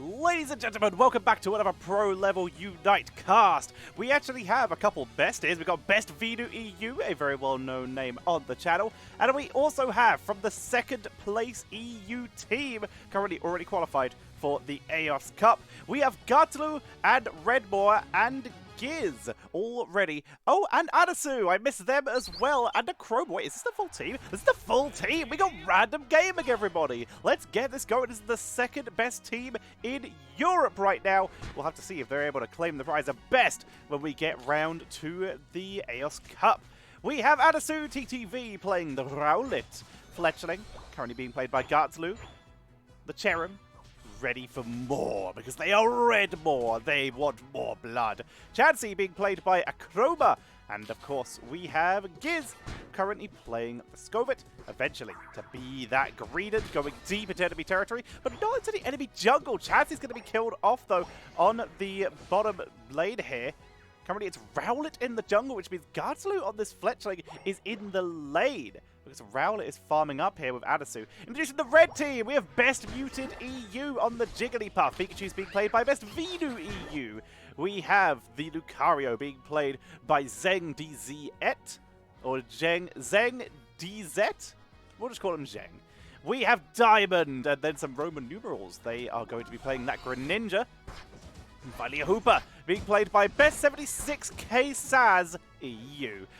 Ladies and gentlemen, welcome back to another Pro Level Unite cast. We actually have a couple besties. We've got BestVenuEU, a very well-known name on the channel. And we also have, from the second place EU team, currently already qualified for the EOS Cup, we have QzengDZet and Redmaw and Giz already. Oh, and Adasu, I missed them as well. And Akromà. Wait, is this the full team? This is the full team. We got random gaming, everybody. Let's get this going. This is the second best team in Europe right now. We'll have to see if they're able to claim the prize of best when we get round to the EOS Cup. We have Adasu TTV playing the Rowlet. Fletchling, currently being played by QzengDZet. The Cherem, ready for more, because they are Redmaw. They want more blood. Chansey being played by Akromà. And of course, we have Giz currently playing the Scovit, eventually to be that greeded, going deep into enemy territory, but not into the enemy jungle. Chansey's going to be killed off, though, on the bottom lane here. Currently, it's Rowlet in the jungle, which means QzengDZet on this Fletchling is in the lane, because Rowlet is farming up here with Adasu. Introducing the red team, we have BestMutedEU on the Jigglypuff. Pikachu's being played by BestVenuEU. We have the Lucario being played by QzengDZet, or QzengDZet. We'll just call him Zeng. We have Diamond, and then some Roman numerals. They are going to be playing that Greninja. And finally, a Hooper being played by BestMutedEU.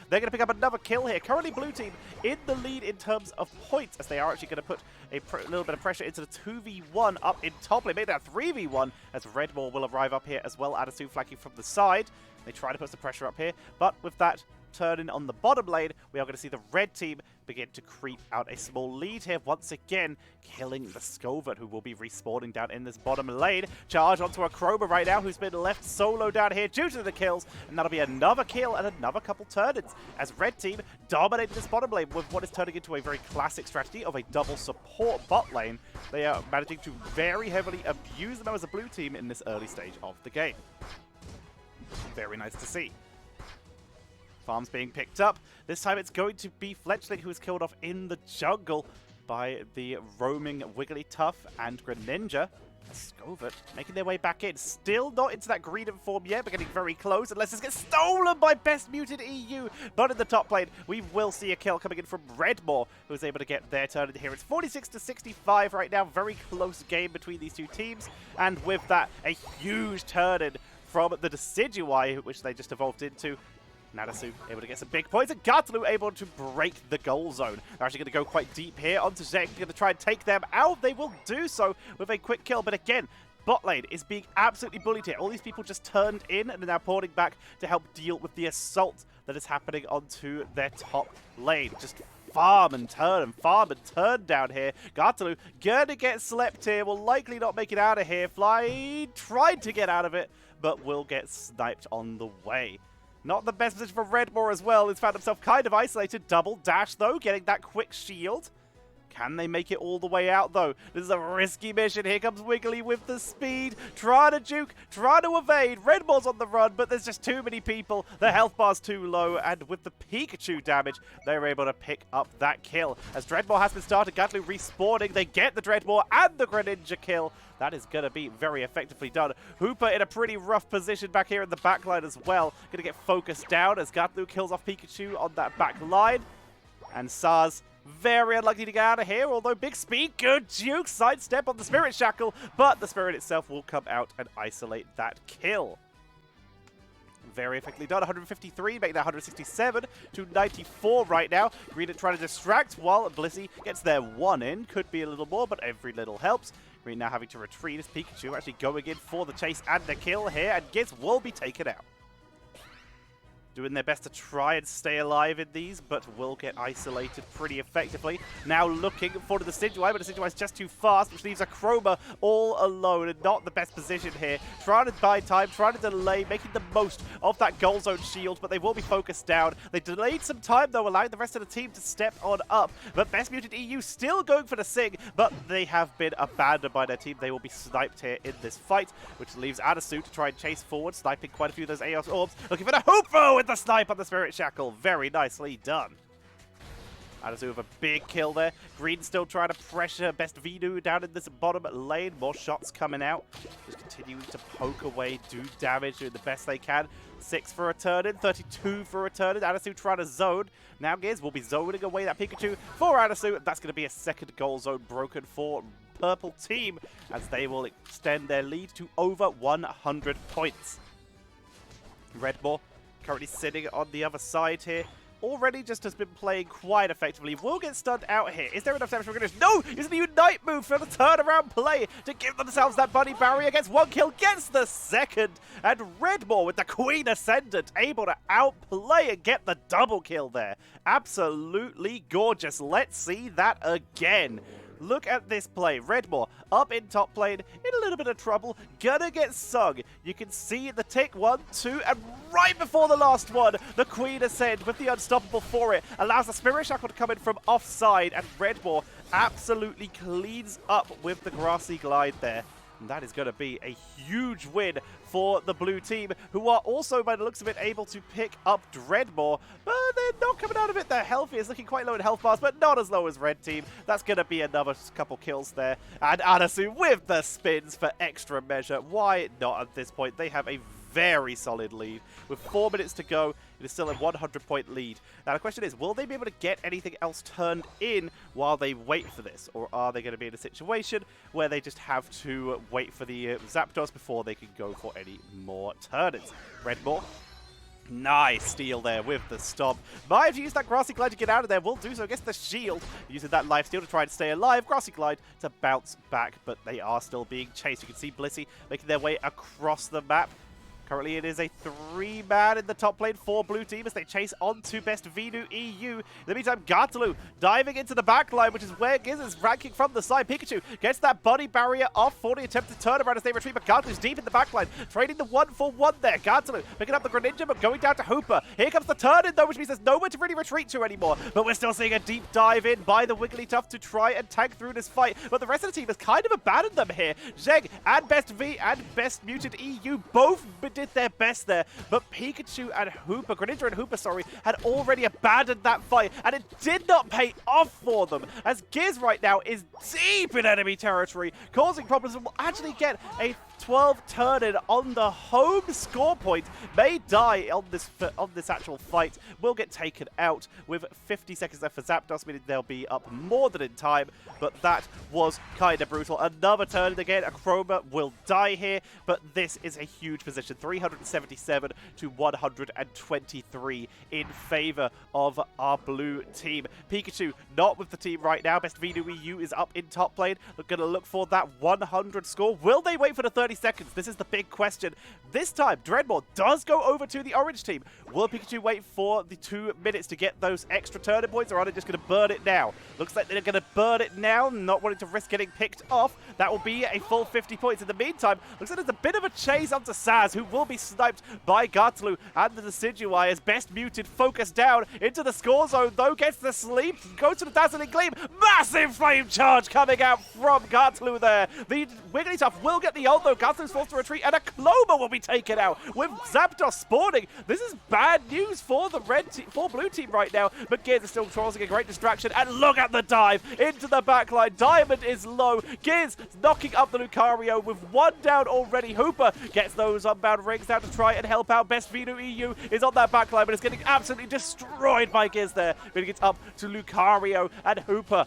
They're going to pick up another kill here. Currently, blue team in the lead in terms of points, as they are actually going to put a little bit of pressure into the 2v1 up in top lane. Maybe that 3v1, as Redmaw will arrive up here as well. Adasu flanking from the side. They try to put some pressure up here, but with that turning on the bottom lane, we are going to see the red team begin to creep out a small lead here, once again killing the Scovit, who will be respawning down in this bottom lane. Charge onto Akromà right now, who's been left solo down here due to the kills, and that'll be another kill and another couple turn-ins as red team dominate this bottom lane with what is turning into a very classic strategy of a double support bot lane. They are managing to very heavily abuse them as a blue team in this early stage of the game. Very nice to see. Farms being picked up. This time it's going to be Fletchling, who is killed off in the jungle by the roaming Wigglytuff and Greninja. Scovit making their way back in. Still not into that greeded form yet, but getting very close, unless this gets stolen by BestMutedEU. But in the top lane, we will see a kill coming in from Redmaw, who is able to get their turn in here. It's 46-65 right now. Very close game between these two teams. And with that, a huge turn in from the Decidui, which they just evolved into. Adasu able to get some big points, and QzengDZet able to break the goal zone. They're actually going to go quite deep here onto Zeng, going to try and take them out. They will do so with a quick kill, but again, bot lane is being absolutely bullied here. All these people just turned in and are now porting back to help deal with the assault that is happening onto their top lane. Just farm and turn down here. QzengDZet gonna get slept here, will likely not make it out of here. Fly tried to get out of it, but will get sniped on the way. Not the best position for Redmaw as well. He's found himself kind of isolated. Double dash, though, getting that quick shield. Can they make it all the way out, though? This is a risky mission. Here comes Wiggly with the speed. Trying to juke, trying to evade. Redmaw's on the run, but there's just too many people. The health bar's too low, and with the Pikachu damage, they're able to pick up that kill. As Dreadmaw has been started, QzengDZet respawning. They get the Dreadmaw and the Greninja kill. That is going to be very effectively done. Hooper in a pretty rough position back here in the back line as well. Going to get focused down as QzengDZet kills off Pikachu on that back line. And Saz very unlikely to get out of here, although big speed, good juke, sidestep on the Spirit Shackle, but the Spirit itself will come out and isolate that kill. Very effectively done. 153, making that 167 to 94 right now. Green trying to distract while Blissey gets their one in. Could be a little more, but every little helps. Green now having to retreat as Pikachu actually going in for the chase and the kill here, and Giz will be taken out. Doing their best to try and stay alive in these, but will get isolated pretty effectively. Now looking for the Decidui, but the Decidui is just too fast, which leaves Akromà all alone and not the best position here. Trying to buy time, trying to delay, making the most of that goal zone shield, but they will be focused down. They delayed some time, though, allowing the rest of the team to step on up. But BestMutedEU still going for the Sig, but they have been abandoned by their team. They will be sniped here in this fight, which leaves Adasu to try and chase forward, sniping quite a few of those AOS orbs. Looking for the Hooper with the snipe on the Spirit Shackle. Very nicely done. Adasu with a big kill there. Green still trying to pressure BestVenuEU down in this bottom lane. More shots coming out. Just continuing to poke away, do damage, doing the best they can. 6 for a turn in, 32 for a turn in. Adasu trying to zone. Now Giz will be zoning away that Pikachu for Adasu. That's going to be a second goal zone broken for Purple Team as they will extend their lead to over 100 points. Redmaw currently sitting on the other side here. Already just has been playing quite effectively. Will get stunned out here. Is there enough damage for Greenwich? No! Using the Unite move for the turnaround play to give themselves that bunny barrier. Gets one kill, gets the second. And Redmaw with the Queen Ascendant able to outplay and get the double kill there. Absolutely gorgeous. Let's see that again. Look at this play. Redmaw up in top lane, in a little bit of trouble, gonna get sung. You can see the tick, 1, 2, and right before the last one, the Queen Ascend with the Unstoppable for it, allows the Spirit Shackle to come in from offside, and Redmaw absolutely cleans up with the Grassy Glide there. And that is going to be a huge win for the blue team, who are also, by the looks of it, able to pick up Dreadmaw. But they're not coming out of it. Their health is looking quite low in health bars, but not as low as red team. That's going to be another couple kills there. And Adasu with the spins for extra measure. Why not at this point? They have a very solid lead. With 4 minutes to go, it is still a 100-point lead. Now the question is, will they be able to get anything else turned in while they wait for this? Or are they going to be in a situation where they just have to wait for the Zapdos before they can go for any more turn-ins? Redmaw. Nice steal there with the stomp. Might have used that Grassy Glide to get out of there. Will do so against the shield. Using that life steal to try and stay alive. Grassy Glide to bounce back, but they are still being chased. You can see Blissey making their way across the map. Currently, it is a 3-man in the top lane for blue team as they chase on to BestVenuEU. In the meantime, QzengDZet diving into the back line, which is where Giz is ranking from the side. Pikachu gets that body barrier off for the attempted turnaround as they retreat, but QzengDZet's deep in the back line, trading the 1-for-1 there. QzengDZet picking up the Greninja, but going down to Hooper. Here comes the turn-in, though, which means there's nowhere to really retreat to anymore. But we're still seeing a deep dive in by the Wigglytuff to try and tank through this fight. But the rest of the team has kind of abandoned them here. Zeng and BestV and BestMutedEU both did their best there, but Pikachu and Hooper, Greninja and Hooper, sorry, had already abandoned that fight, and it did not pay off for them, as Giz right now is deep in enemy territory, causing problems and will actually get a 12 turn-in on the home score point. May die on this actual fight, will get taken out with 50 seconds left for Zapdos, meaning they'll be up more than in time, but that was kind of brutal. Another turn-in again. Akromà will die here, but this is a huge position. 377 to 123 in favor of our blue team. Pikachu not with the team right now. BestVenuEU is up in top lane. They're going to look for that 100 score. Will they wait for the 30 seconds? This is the big question. This time, Dreadmaw does go over to the orange team. Will Pikachu wait for the 2 minutes to get those extra turn-in points, or are they just going to burn it now? Looks like they're going to burn it now, not wanting to risk getting picked off. That will be a full 50 points. In the meantime, looks like there's a bit of a chase onto Saz, who will be sniped by QzengDZet and the Decidueye as BestMutedEU focus down into the score zone, though gets the sleep, goes to the Dazzling Gleam. Massive flame charge coming out from QzengDZet there. The Wigglytuff will get the ult, though. QzengDZet's forced to retreat, and Akromà will be taken out with Zapdos spawning. This is bad news for the blue team right now, but Giz is still causing a great distraction, and look at the dive into the backline. Diamond is low. Giz knocking up the Lucario with 1 down already. Hooper gets those unbound rings out to try and help out. BestVenuEU is on that backline, but it's getting absolutely destroyed by Giz there. But it gets up to Lucario and Hooper.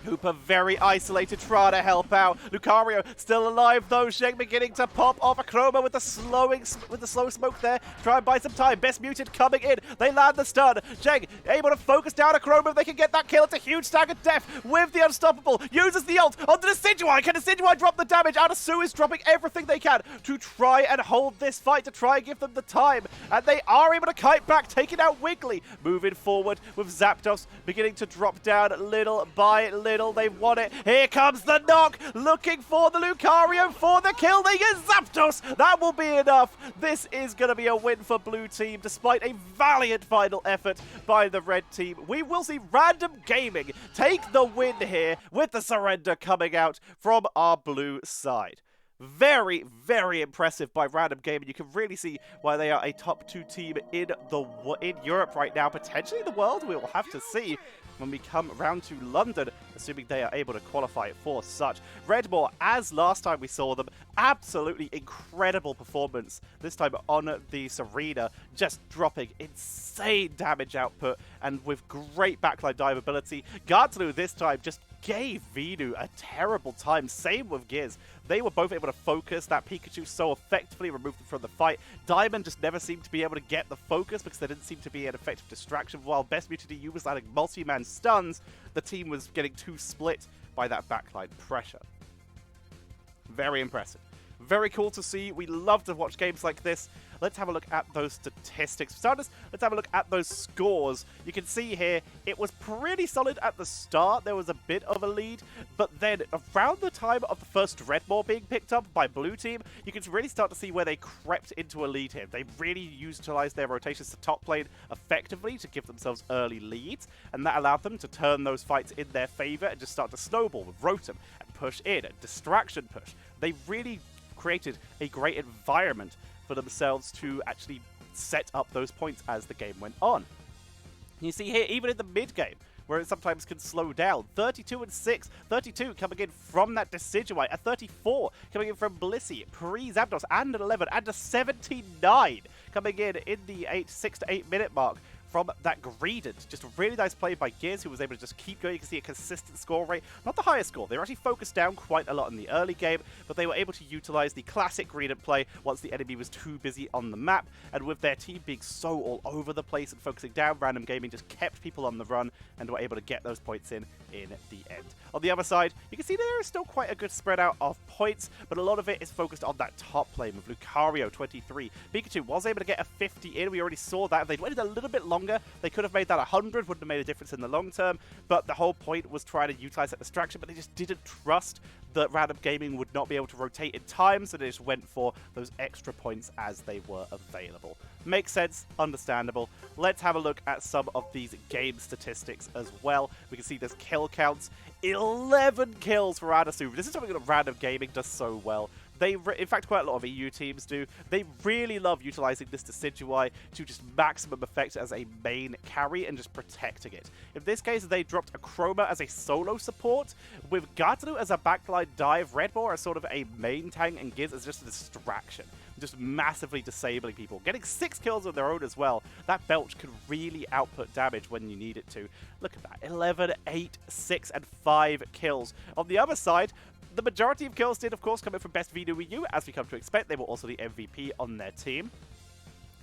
Hooper very isolated, trying to help out. Lucario still alive though. Zeng beginning to pop off. Akromà with the slow smoke there. Try and buy some time. BestMutedEU coming in. They land the stun. Zeng able to focus down Akromà if they can get that kill. It's a huge stagger death with the Unstoppable. Uses the ult onto the Decidueye. Can the Decidueye drop the damage? Adasu is dropping everything they can to try and hold this fight, to try and give them the time. And they are able to kite back, taking out Wiggly. Moving forward with Zapdos beginning to drop down little by little. They've won it. Here comes the knock, looking for the Lucario for the kill. They get Zapdos. That will be enough. This is going to be a win for blue team, despite a valiant final effort by the red team. We will see Random Gaming take the win here with the surrender coming out from our blue side. Very, very impressive by Random Gaming. You can really see why they are a top 2 team in Europe right now, potentially the world. We will have to see when we come round to London, assuming they are able to qualify for such. Redmaw, as last time we saw them, absolutely incredible performance. This time on the Serena, just dropping insane damage output and with great backline dive ability. QzengDZet this time just gave Venu a terrible time. Same with Giz. They were both able to focus that Pikachu so effectively, removed them from the fight. Diamond just never seemed to be able to get the focus because there didn't seem to be an effective distraction. While BestMutedEU was landing multi-man stuns, the team was getting too split by that backline pressure. Very impressive. Very cool to see. We love to watch games like this. Let's have a look at those statistics. For starters, let's have a look at those scores. You can see here, it was pretty solid at the start. There was a bit of a lead, but then around the time of the first Redmaw being picked up by Blue Team, you can really start to see where they crept into a lead here. They really utilized their rotations to top lane effectively to give themselves early leads, and that allowed them to turn those fights in their favor and just start to snowball with Rotom and push in and distraction push. They really created a great environment for themselves to actually set up those points as the game went on. You see here, even in the mid-game, where it sometimes can slow down, 32-6, 32 coming in from that Decidueye, a 34 coming in from Blissey, pre-Zapdos, and an 11, and a 79 coming in the 6 to 8 minute mark from that Greedent. Just a really nice play by Giz, who was able to just keep going. You can see a consistent score rate. Not the highest score. They were actually focused down quite a lot in the early game, but they were able to utilize the classic Greedent play once the enemy was too busy on the map. And with their team being so all over the place and focusing down, Random Gaming just kept people on the run and were able to get those points in the end. On the other side, you can see there is still quite a good spread out of points, but a lot of it is focused on that top lane with Lucario, 23. Pikachu was able to get a 50 in. We already saw that. If they'd waited a little bit longer, they could have made that 100, wouldn't have made a difference in the long term, but the whole point was trying to utilize that distraction, but they just didn't trust that Random Gaming would not be able to rotate in time, so they just went for those extra points as they were available. Makes sense, understandable. Let's have a look at some of these game statistics as well. We can see there's kill counts. 11 kills for Adasu. This is something that Random Gaming does so well. In fact, quite a lot of EU teams do. They really love utilizing this Decidueye to just maximum effect as a main carry and just protecting it. In this case, they dropped Akromà as a solo support, with QzengDZet as a backline dive, Redmaw as sort of a main tank, and Giz as just a distraction. Just massively disabling people. Getting 6 kills of their own as well. That Belch can really output damage when you need it to. Look at that. 11, 8, 6, and 5 kills. On the other side, the majority of kills did, of course, come in from BestVenuEU. As we come to expect, they were also the MVP on their team.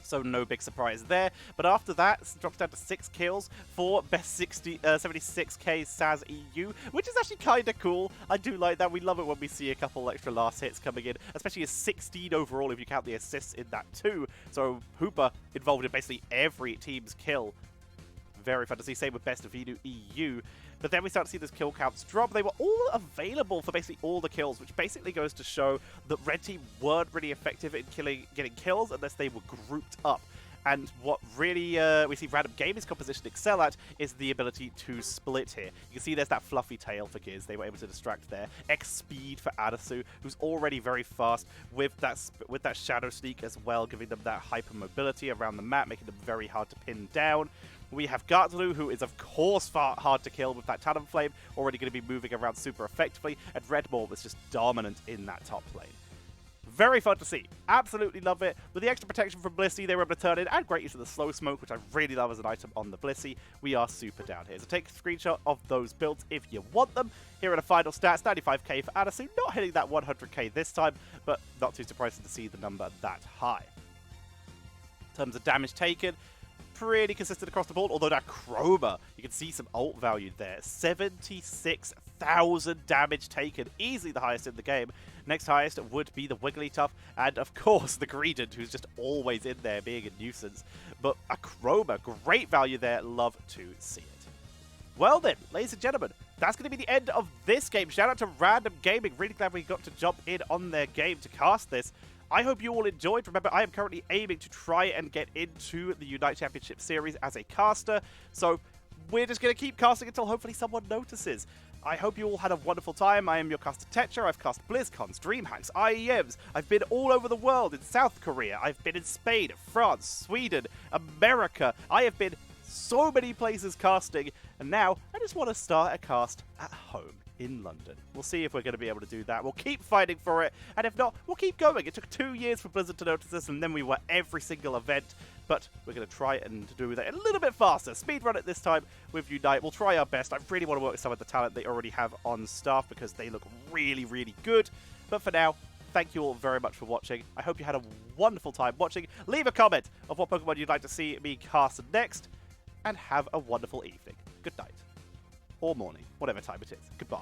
So no big surprise there. But after that, it drops down to 6 kills for Best76K Saz EU, which is actually kind of cool. I do like that. We love it when we see a couple extra last hits coming in, especially a 16 overall if you count the assists in that too. So Hooper involved in basically every team's kill. Very fun to see. Same with BestVenuEU. But then we start to see those kill counts drop. They were all available for basically all the kills, which basically goes to show that Red Team weren't really effective in getting kills unless they were grouped up. And what really we see Random Gaming's composition excel at is the ability to split here. You can see there's that fluffy tail for Giz. They were able to distract there. X speed for Adasu, who's already very fast with that Shadow Sneak as well, giving them that hyper mobility around the map, making them very hard to pin down. We have QzengDZet, who is, of course, hard to kill with that Talonflame, already going to be moving around super effectively, and Redmaw was just dominant in that top lane. Very fun to see. Absolutely love it. With the extra protection from Blissey, they were able to turn in, and great use of the slow smoke, which I really love as an item on the Blissey. We are super down here. So take a screenshot of those builds if you want them. Here are the final stats. 95k for Adasu, not hitting that 100k this time, but not too surprising to see the number that high. In terms of damage taken, pretty consistent across the board, although that Akromà, you can see some ult value there. 76,000 damage taken, easily the highest in the game. Next highest would be the Wigglytuff, and of course the Greedent, who's just always in there being a nuisance. But Akromà, great value there, love to see it. Well then, ladies and gentlemen, that's going to be the end of this game. Shout out to Random Gaming, really glad we got to jump in on their game to cast this. I hope you all enjoyed. Remember, I am currently aiming to try and get into the Unite Championship Series as a caster, so we're just going to keep casting until hopefully someone notices. I hope you all had a wonderful time. I am your caster Tetcher. I've cast BlizzCons, Dreamhacks, IEMs. I've been all over the world in South Korea. I've been in Spain, France, Sweden, America. I have been so many places casting, and now I just want to start a cast at home in London. We'll see if we're going to be able to do that. We'll keep fighting for it, and if not, we'll keep going. It took 2 years for Blizzard to notice us, and then we were every single event, but we're going to try and do that a little bit faster. Speedrun it this time with Unite. We'll try our best. I really want to work with some of the talent they already have on staff because they look really, really good. But for now, thank you all very much for watching. I hope you had a wonderful time watching. Leave a comment of what Pokemon you'd like to see me cast next, and have a wonderful evening. Good night. Or morning, whatever time it is. Goodbye.